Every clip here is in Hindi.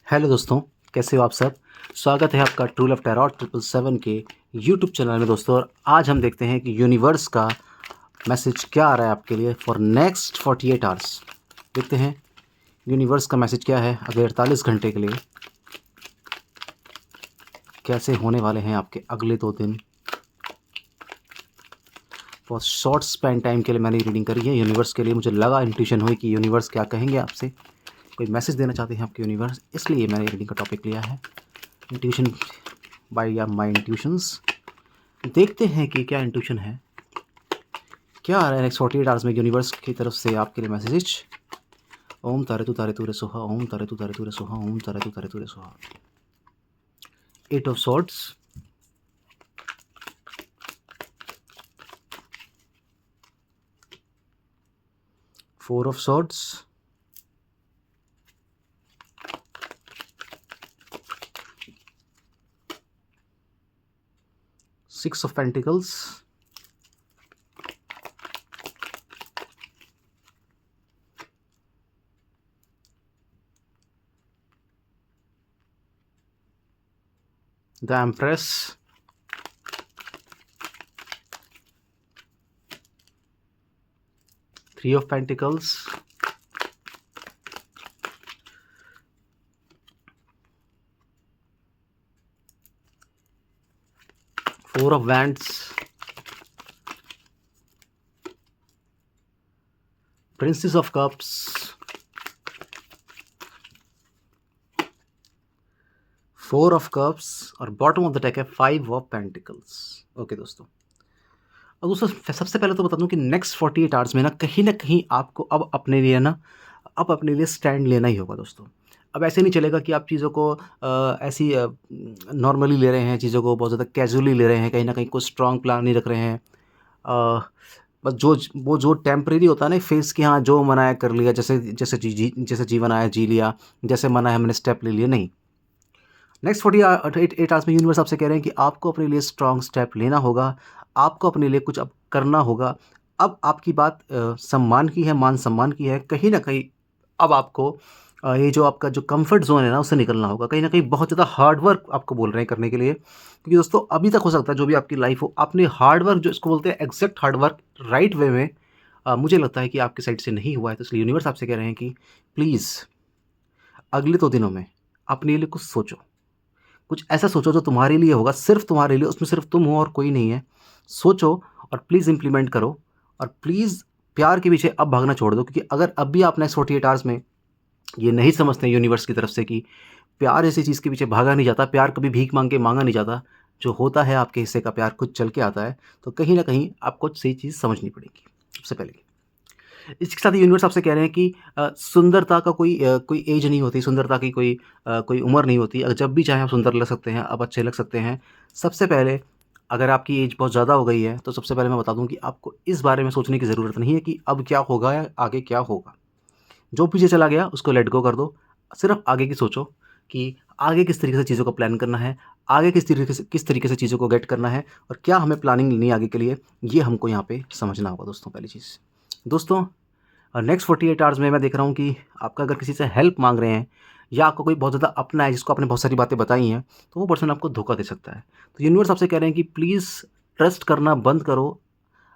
हेलो दोस्तों, कैसे हो आप सब। स्वागत है आपका ट्रू लव टैरोट 777 के यूट्यूब चैनल में दोस्तों। और आज हम देखते हैं कि यूनिवर्स का मैसेज क्या आ रहा है आपके लिए फॉर नेक्स्ट 48 आवर्स। देखते हैं यूनिवर्स का मैसेज क्या है अगले 48 घंटे के लिए। कैसे होने वाले हैं आपके अगले 2 दिन। बहुत शॉर्ट स्पैन टाइम के लिए मैंने रीडिंग करी है यूनिवर्स के लिए। मुझे लगा, इंट्यूशन हुई कि यूनिवर्स क्या कहेंगे आपसे, कोई मैसेज देना चाहते हैं आपके यूनिवर्स, इसलिए मैंने रीडिंग का टॉपिक लिया है इंट्यूशन बाय या माय इंट्यूशंस। देखते हैं कि क्या इंट्यूशन है, क्या आ रहा है नेक्स्ट 48 आवर्स में यूनिवर्स की तरफ से आपके लिए मैसेज। ओम तारे तू रे सोहा, ओम तारे तू रे सोहा, ओम तारे तू रे Soha. 8 of swords, 4 of swords, 6 of pentacles, the empress, 3 of pentacles, 4 of wands, princess of cups, 4 of cups और बॉटम ऑफ द डेक है 5 ऑफ पेंटिकल्स। ओके दोस्तों, और दोस्तों सबसे पहले तो बता दूं कि नेक्स्ट 48 आवर्स में ना कहीं आपको अब अपने लिए स्टैंड लेना ही होगा दोस्तों। अब ऐसे नहीं चलेगा कि आप चीज़ों को ऐसी नॉर्मली ले रहे हैं, चीज़ों को बहुत ज़्यादा कैजुअली ले रहे हैं, कहीं ना कहीं कोई स्ट्रॉन्ग प्लान नहीं रख रहे हैं। बस जो टेम्परेरी होता है ना फेस कि हाँ जो मनाया कर लिया, जैसे जीवन आया जी लिया, जैसे मना है हमने स्टेप ले लिया, नहीं। नेक्स्ट 48 आवर्स में यूनिवर्स आपसे कह रहे हैं कि आपको अपने लिए स्ट्रॉन्ग स्टेप लेना होगा, आपको अपने लिए कुछ अब करना होगा। अब आपकी बात सम्मान की है, मान सम्मान की है। कहीं ना कहीं अब आपको ये जो आपका जो कंफर्ट जोन है ना उससे निकलना होगा। कहीं ना कहीं बहुत ज़्यादा हार्ड वर्क आपको बोल रहे हैं करने के लिए, क्योंकि दोस्तों अभी तक हो सकता है जो भी आपकी लाइफ हो, आपने हार्ड वर्क जो इसको बोलते हैं exact hard work right way में मुझे लगता है कि आपकी साइड से नहीं हुआ है। तो इसलिए यूनिवर्स आपसे कह रहे हैं कि प्लीज़ अगले 2 दिनों में अपने लिए कुछ सोचो, कुछ ऐसा सोचो जो तुम्हारे लिए होगा, सिर्फ तुम्हारे लिए, उसमें सिर्फ तुम हो और कोई नहीं है। सोचो और प्लीज़ इम्प्लीमेंट करो। और प्लीज़ प्यार के पीछे अब भागना छोड़ दो, क्योंकि अगर अब भी आप नेक्स्ट 48 आवर्स में ये नहीं समझते हैं यूनिवर्स की तरफ से कि प्यार ऐसी चीज़ के पीछे भागा नहीं जाता, प्यार कभी भीख मांग के मांगा नहीं जाता, जो होता है आपके हिस्से का प्यार खुद चल के आता है, तो कहीं ना कहीं आपको सही चीज़ समझनी पड़ेगी सबसे पहले। इसके साथ ही यूनिवर्स आपसे कह रहे हैं कि सुंदरता का कोई एज नहीं होती, सुंदरता की कोई उम्र नहीं होती। अगर जब भी चाहें आप सुंदर लग सकते हैं, आप अच्छे लग सकते हैं। सबसे पहले अगर आपकी एज बहुत ज़्यादा हो गई है तो सबसे पहले मैं बता दूं कि आपको इस बारे में सोचने की ज़रूरत नहीं है कि अब क्या होगा या आगे क्या होगा। जो पीछे चला गया उसको लेट गो कर दो। सिर्फ आगे की सोचो कि आगे किस तरीके से चीज़ों को प्लान करना है, आगे किस तरीके से चीज़ों को गेट करना है, और क्या हमें प्लानिंग लेनी है आगे के लिए, ये हमको यहाँ पे समझना होगा दोस्तों। पहली चीज़ दोस्तों, नेक्स्ट 48 आवर्स में मैं देख रहा हूँ कि आपका अगर किसी से हेल्प मांग रहे हैं या आपका कोई बहुत ज़्यादा अपना है जिसको आपने बहुत सारी बातें बताई हैं, तो वो पर्सन आपको धोखा दे सकता है। तो यूनिवर्स आपसे कह रहे हैं कि प्लीज़ ट्रस्ट करना बंद करो।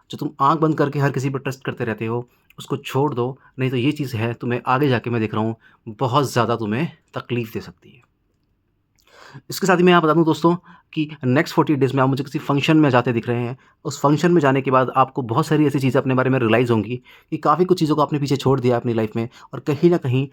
जो तुम आंख बंद करके हर किसी पर ट्रस्ट करते रहते हो उसको छोड़ दो, नहीं तो ये चीज़ है तुम्हें आगे जाके मैं देख रहा हूँ बहुत ज़्यादा तुम्हें तकलीफ़ दे सकती है। इसके साथ ही मैं यहाँ बता दूँ दोस्तों कि नेक्स्ट 40 डेज़ में आप मुझे किसी फंक्शन में जाते दिख रहे हैं। उस फंक्शन में जाने के बाद आपको बहुत सारी ऐसी चीज़ें अपने बारे में रियलाइज़ होंगी कि काफ़ी कुछ चीज़ों को आपने पीछे छोड़ दिया अपनी लाइफ में, और कहीं न कहीं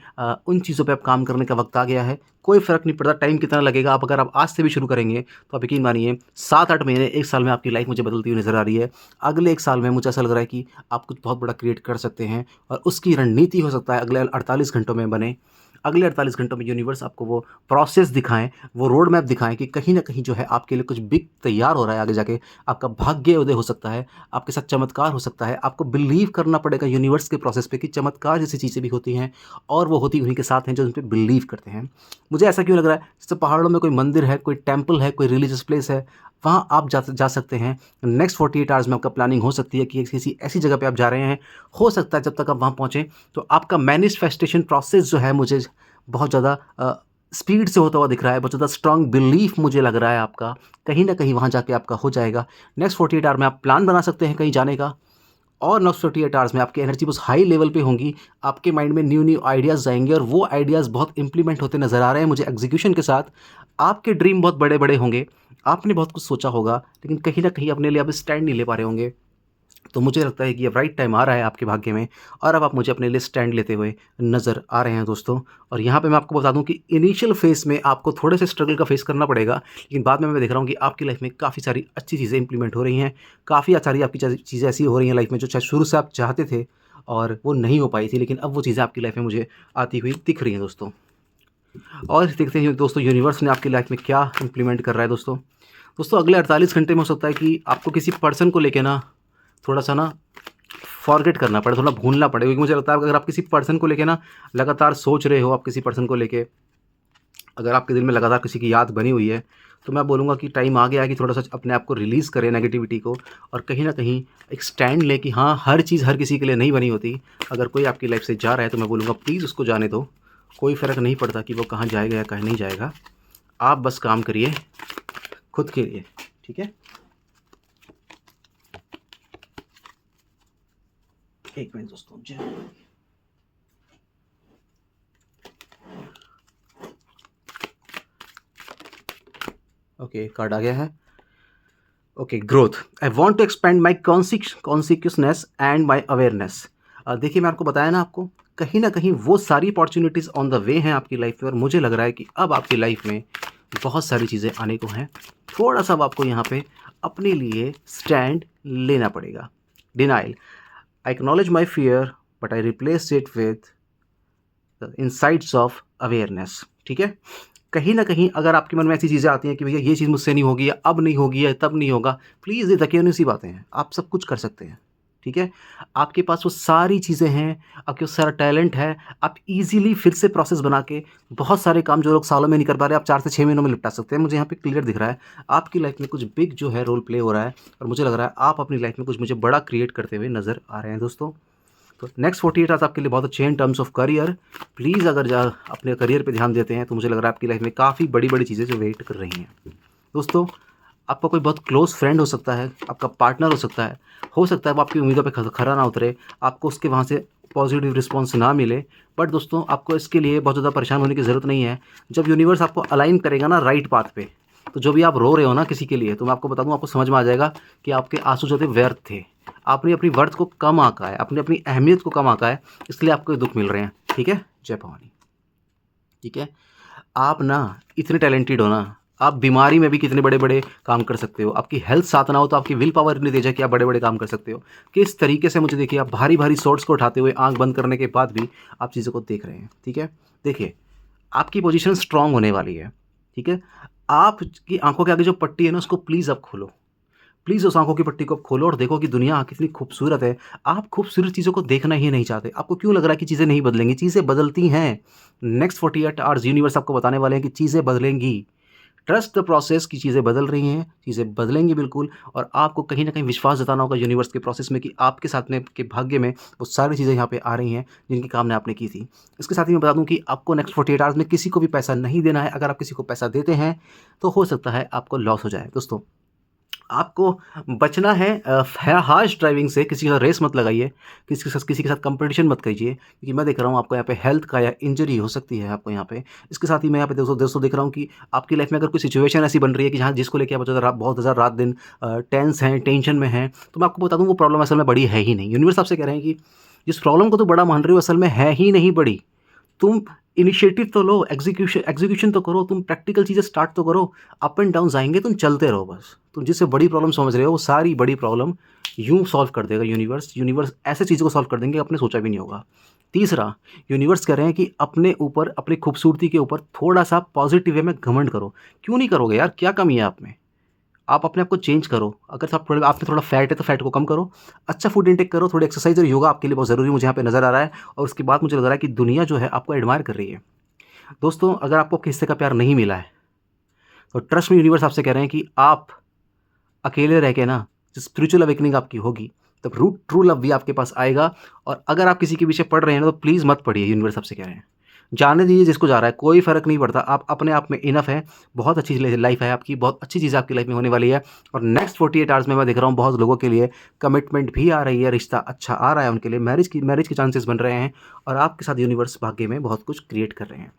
उन चीज़ों पे अब काम करने का वक़्त आ गया है। कोई फ़र्क नहीं पड़ता टाइम कितना लगेगा, अगर आप आज से भी शुरू करेंगे तो आप यकीन मानिए 7-8 महीने, 1 साल में आपकी लाइफ मुझे बदलती हुई नज़र आ रही है। अगले 1 साल में मुझे ऐसा लग रहा है कि आप कुछ बहुत बड़ा क्रिएट कर सकते हैं, और उसकी रणनीति हो सकता है अगले 48 घंटों में बने। अगले 48 घंटों में यूनिवर्स आपको वो प्रोसेस दिखाएँ, वो रोड मैप दिखाएँ कि कहीं न कहीं जो है आपके लिए कुछ बिग तैयार हो रहा है आगे जाके। आपका भाग्य उदय हो सकता है, आपके साथ चमत्कार हो सकता है। आपको बिलीव करना पड़ेगा यूनिवर्स के प्रोसेस पे कि चमत्कार जैसी चीज़ें भी होती हैं, और वो होती उन्हीं के साथ हैं जो उन पे बिलीव करते हैं। मुझे ऐसा क्यों लग रहा है, जैसे पहाड़ों में कोई मंदिर है, कोई टेम्पल है, कोई रिलीजियस प्लेस है, वहाँ आप जा सकते हैं। नेक्स्ट 48 आवर्स में आपका प्लानिंग हो सकती है कि किसी ऐसी जगह पे आप जा रहे हैं। हो सकता है जब तक आप वहाँ पहुँचे तो आपका मैनिफेस्टेशन प्रोसेस जो है मुझे बहुत ज़्यादा स्पीड से होता हुआ दिख रहा है, बहुत ज़्यादा स्ट्रॉन्ग बिलीफ मुझे लग रहा है आपका, कहीं न कहीं वहाँ जाके आपका हो जाएगा। नेक्स्ट 48 आवर में आप प्लान बना सकते हैं कहीं जाने का, और नेक्स्ट 48 आवर्स में आपकी एनर्जी बहुत हाई लेवल पे होंगी, आपके माइंड में न्यू-न्यू आइडियाज़ जाएँगे और वो आइडियाज़ बहुत इम्प्लीमेंट होते नज़र आ रहे हैं मुझे एग्ज़ीक्यूशन के साथ। आपके ड्रीम बहुत बड़े-बड़े होंगे, आपने बहुत कुछ सोचा होगा, लेकिन कहीं न कहीं अपने लिए आप स्टैंड नहीं ले पा रहे होंगे। तो मुझे लगता है कि अब राइट टाइम आ रहा है आपके भाग्य में, और अब आप मुझे अपने लिए स्टैंड लेते हुए नज़र आ रहे हैं दोस्तों। और यहाँ पे मैं आपको बता दूँ कि इनिशियल फ़ेज़ में आपको थोड़े से स्ट्रगल का फ़ेस करना पड़ेगा, लेकिन बाद में मैं देख रहा हूँ कि आपकी लाइफ़ में काफ़ी सारी अच्छी चीज़ें इम्प्लीमेंट हो रही हैं। काफ़ी सारी आपकी चीज़ें ऐसी हो रही हैं लाइफ़ में जो शायद शुरू से आप चाहते थे और वो नहीं हो पाई थी, लेकिन अब वो चीज़ें आपकी लाइफ़ में मुझे आती हुई दिख रही हैं दोस्तों। और देखते हैं दोस्तों यूनिवर्स ने आपकी लाइफ़ में क्या इम्प्लीमेंट कर रहा है दोस्तों। दोस्तों अगले 48 घंटे में हो सकता है कि आपको किसी पर्सन को लेके ना थोड़ा-सा ना फॉरगेट करना पड़े, थोड़ा भूलना पड़े, क्योंकि मुझे लगता है अगर आप किसी पर्सन को लेके ना लगातार सोच रहे हो, आप किसी पर्सन को लेके अगर आपके दिल में लगातार किसी की याद बनी हुई है, तो मैं बोलूँगा कि टाइम आ गया है कि थोड़ा-सा अपने आप को रिलीज़ करें नेगेटिविटी को, और कहीं न कहीं एक स्टैंड लें कि हाँ, हर चीज़ हर किसी के लिए नहीं बनी होती। अगर कोई आपकी लाइफ़ से जा रहा है तो मैं बोलूँगा प्लीज़ उसको जाने दो। कोई फ़र्क नहीं पड़ता कि वो कहाँ जाएगा या कहाँ नहीं जाएगा। आप बस काम करिए खुद के लिए, ठीक है? 1 मिनट दोस्तों जी। ओके, कार्ड आ गया है। Okay, growth. I want to expand my consciousness and my awareness. देखिए मैं आपको बताया ना, आपको कहीं न कहीं वो सारी अपॉर्च्युनिटीज़ ऑन द वे हैं आपकी लाइफ़ में, और मुझे लग रहा है कि अब आपकी लाइफ़ में बहुत सारी चीज़ें आने को हैं। थोड़ा-सा अब आपको यहाँ पे अपने लिए स्टैंड लेना पड़ेगा। Denial. I acknowledge my fear but I replace it with the insights of awareness. ठीक है? कहीं न कहीं अगर आपके मन में ऐसी चीज़ें आती हैं कि भैया ये चीज़ मुझसे नहीं होगी, या अब नहीं होगी, या तब नहीं होगा, प्लीज़ ये दकियानूसी बातें हैं। आप सब कुछ कर सकते हैं, ठीक है? आपके पास वो सारी चीज़ें हैं, आपके पास सारा टैलेंट है, आप ईज़िली फिर से प्रोसेस बना के बहुत सारे काम जो लोग सालों में नहीं कर पा रहे, आप 4 से 6 महीनों में निपटा सकते हैं। मुझे यहाँ पे क्लियर दिख रहा है, आपकी लाइफ़ में कुछ बिग जो है रोल प्ले हो रहा है, और मुझे लग रहा है आप अपनी लाइफ़ में कुछ मुझे बड़ा क्रिएट करते हुए नज़र आ रहे हैं दोस्तों। तो नेक्स्ट 48 आवर्स आपके लिए बहुत अच्छे हैं in terms of career. Please अगर अपने करियर पे ध्यान देते हैं तो मुझे लग रहा है आपकी लाइफ में काफ़ी बड़ी-बड़ी चीज़ें जो वेट कर रही हैं। दोस्तों, आपका कोई बहुत क्लोज़ फ्रेंड हो सकता है, आपका पार्टनर हो सकता है वो आपकी उम्मीदों पे खरा ना उतरे, आपको उसके वहाँ से पॉजिटिव रिस्पॉन्स ना मिले। बट दोस्तों, आपको इसके लिए बहुत ज़्यादा परेशान होने की ज़रूरत नहीं है। जब यूनिवर्स आपको अलाइन करेगा ना राइट पाथ पे, तो जो भी आप रो रहे हो ना किसी के लिए, तो मैं आपको बता दूँ, आपको समझ में आ जाएगा कि आपके आँसू जो थे व्यर्थ थे। आपने अपनी वर्थ को कम आँका है, आपने अपनी अहमियत को कम आँका है, इसलिए आपको ये दुःख मिल रहे हैं, ठीक है? जय भवानी, ठीक है? आप ना इतने टैलेंटेड हो ना, आप बीमारी में भी कितने बड़े-बड़े काम कर सकते हो। आपकी हेल्थ साथ ना हो तो आपकी विल पावर इतनी तेज़ है कि आप बड़े-बड़े काम कर सकते हो। किस तरीके से मुझे देखिए, आप भारी-भारी शॉट्स को उठाते हुए आँख बंद करने के बाद भी आप चीज़ों को देख रहे हैं, ठीक है? देखिए, आपकी पोज़ीशन स्ट्रॉन्ग होने वाली है, ठीक है? आपकी आँखों के आगे जो पट्टी है ना, उसको प्लीज़ आप खोलो। प्लीज़ उस आँखों की पट्टी को आप खोलो और देखो कि दुनिया कितनी खूबसूरत है। आप खूबसूरत चीज़ों को देखना ही नहीं चाहते। आपको क्यों लग रहा है कि चीज़ें नहीं बदलेंगी? चीज़ें बदलती हैं। नेक्स्ट 48 आवर्स यूनिवर्स आपको बताने वाले हैं कि चीज़ें बदलेंगी। ट्रस्ट द प्रोसेस की चीज़ें बदल रही हैं, चीज़ें बदलेंगी बिल्कुल, और आपको कहीं न कहीं विश्वास जताना होगा यूनिवर्स के प्रोसेस में कि आपके साथ में के भाग्य में वो सारी चीज़ें यहाँ पे आ रही हैं, जिनकी कामना आपने की थी। इसके साथ ही मैं बता दूँ कि आपको नेक्स्ट 48 आवर्स में किसी को भी पैसा नहीं देना है। अगर आप किसी को पैसा देते हैं, तो हो सकता है आपको लॉस हो जाए। दोस्तों, आपको बचना है हार्श ड्राइविंग से। किसी के साथ रेस मत लगाइए, किसी के साथ कंपटीशन मत कीजिए, क्योंकि मैं देख रहा हूँ आपको यहाँ पे हेल्थ का या इंजरी हो सकती है आपको यहाँ पे। इसके साथ ही मैं यहाँ पे दोस्तों देख रहा हूँ कि आपकी लाइफ में अगर कोई सिचुएशन ऐसी बन रही है कि जहाँ जिसको लेके आप बहुत ज़्यादा रात दिन टेंस हैं, टेंशन में हैं, तो मैं आपको बता दूँ वो प्रॉब्लम असल में बड़ी है ही नहीं। यूनिवर्स आपसे कह रहे हैं कि जिस प्रॉब्लम को तो बड़ा मान रहे हो, असल में है ही नहीं बड़ी। तुम इनिशिएटिव तो लो, एग्जीक्यूशन तो करो, तुम प्रैक्टिकल चीज़ें स्टार्ट तो करो। अप एंड डाउन्स आएँगे, तुम चलते रहो बस। तुम जिससे बड़ी प्रॉब्लम समझ रहे हो, वो सारी बड़ी प्रॉब्लम यूँ सॉल्व कर देगा यूनिवर्स। यूनिवर्स ऐसे चीज़ों को सॉल्व कर देंगे आपने सोचा भी नहीं होगा। तीसरा, यूनिवर्स कह रहे हैं कि अपने ऊपर, अपनी खूबसूरती के ऊपर थोड़ा-सा पॉज़िटिव वे में घमंड करो। क्यों नहीं करोगे यार? क्या कमी है आप में? आप अपने आप को चेंज करो। अगर आप में थोड़ा फैट है तो फैट को कम करो। अच्छा फूड इंटेक करो, थोड़ी एक्सरसाइज़ और योगा आपके लिए बहुत ज़रूरी मुझे यहाँ पे नज़र आ रहा है, और उसके बाद मुझे लग रहा है कि दुनिया जो है आपको एडमायर कर रही है। दोस्तों, अगर आपको आपके हिस्से का प्यार नहीं मिला है, तो ट्रस्ट में यूनिवर्स आपसे कह रहे हैं कि आप अकेले रह के ना, जो स्पिरिचुअल अवेकनिंग आपकी होगी, तब ट्रू लव भी आपके पास आएगा। और अगर आप किसी के पीछे पड़ रहे हैं ना, तो प्लीज़ मत पड़िए, यूनिवर्स आपसे कह रहे हैं। जाने दीजिए जिसको जा रहा है, कोई फ़र्क नहीं पड़ता। आप अपने आप में इनफ हैं, बहुत अच्छी लाइफ़ है आपकी, बहुत अच्छी चीज़ आपकी लाइफ़ में होने वाली है। और नेक्स्ट 48 आवर्स में मैं देख रहा हूँ बहुत लोगों के लिए कमिटमेंट भी आ रही है, रिश्ता अच्छा आ रहा है उनके लिए, मैरिज के चांसेस बन रहे हैं और आपके साथ यूनिवर्स भाग्य में बहुत कुछ क्रिएट कर रहे हैं।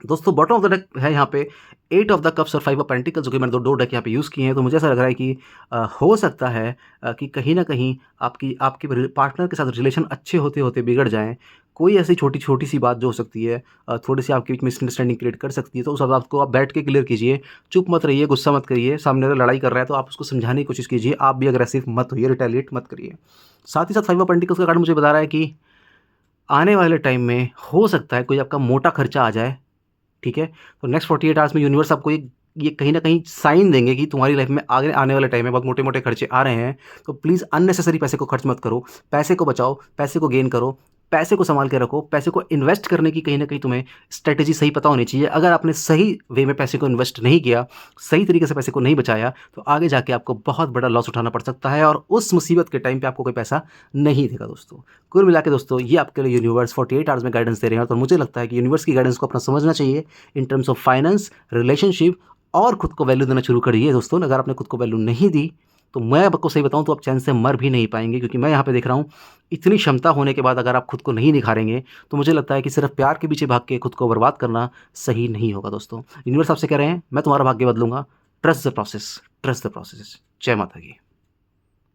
दोस्तों बॉटम ऑफ द डेक है यहाँ पे 8 ऑफ द कप्स और 5 ऑफ पेंटिकल्स, जो कि मैंने दो डेक यहाँ पे यूज़ किए हैं। तो मुझे ऐसा लग रहा है कि हो सकता है कि कहीं न कहीं आपकी आपके पार्टनर के साथ रिलेशन अच्छे होते-होते बिगड़ जाएँ। कोई ऐसी छोटी-छोटी सी बात जो हो सकती है थोड़ी-सी आपके बीच मिसअंडरस्टैंडिंग क्रिएट कर सकती है, तो उस बात को आप बैठ के क्लियर कीजिए। चुप मत रहिए, गुस्सा मत करिए, सामने वाला लड़ाई कर रहा है तो आप उसको समझाने की कोशिश कीजिए। आप भी अग्रेसिव मत होइए, रिटेलिएट मत करिए। साथ ही साथ 5 ऑफ पेंटिकल्स का कार्ड मुझे बता रहा है कि आने वाले टाइम में हो सकता है कोई आपका मोटा खर्चा आ जाए, ठीक है? तो नेक्स्ट 48 आवर्स में यूनिवर्स आपको ये कहीं न कहीं साइन देंगे कि तुम्हारी लाइफ़ में आगे आने वाले टाइम में बहुत मोटे-मोटे खर्चे आ रहे हैं, तो प्लीज़ अननेसेसरी पैसे को खर्च मत करो। पैसे को बचाओ, पैसे को गेन करो, पैसे को सँभाल के रखो, पैसे को इन्वेस्ट करने की कहीं न कहीं तुम्हें स्ट्रैटेजी सही पता होनी चाहिए। अगर आपने सही वे में पैसे को इन्वेस्ट नहीं किया, सही तरीके से पैसे को नहीं बचाया, तो आगे जाके आपको बहुत बड़ा लॉस उठाना पड़ सकता है और उस मुसीबत के टाइम पे आपको कोई पैसा नहीं देगा दोस्तों। कुल मिला के दोस्तों ये आपके लिए यूनिवर्स 48 आवर्स में गाइडेंस दे रहे हैं, तो मुझे लगता है कि यूनिवर्स की गाइडेंस को अपना समझना चाहिए in terms of finance, relationship और खुद को वैल्यू देना शुरू करिए दोस्तों। अगर आपने खुद को वैल्यू नहीं दी, तो मैं आपको सही बताऊँ तो आप चैन से मर भी नहीं पाएँगे, क्योंकि मैं यहाँ पे देख रहा हूँ, इतनी क्षमता होने के बाद अगर आप खुद को नहीं निखारेंगे, तो मुझे लगता है कि सिर्फ़ प्यार के पीछे भाग के खुद को बर्बाद करना सही नहीं होगा दोस्तों। यूनिवर्स आपसे कह रहे हैं, मैं तुम्हारा भाग्य बदलूँगा। Trust the process, trust the process. जय माता की।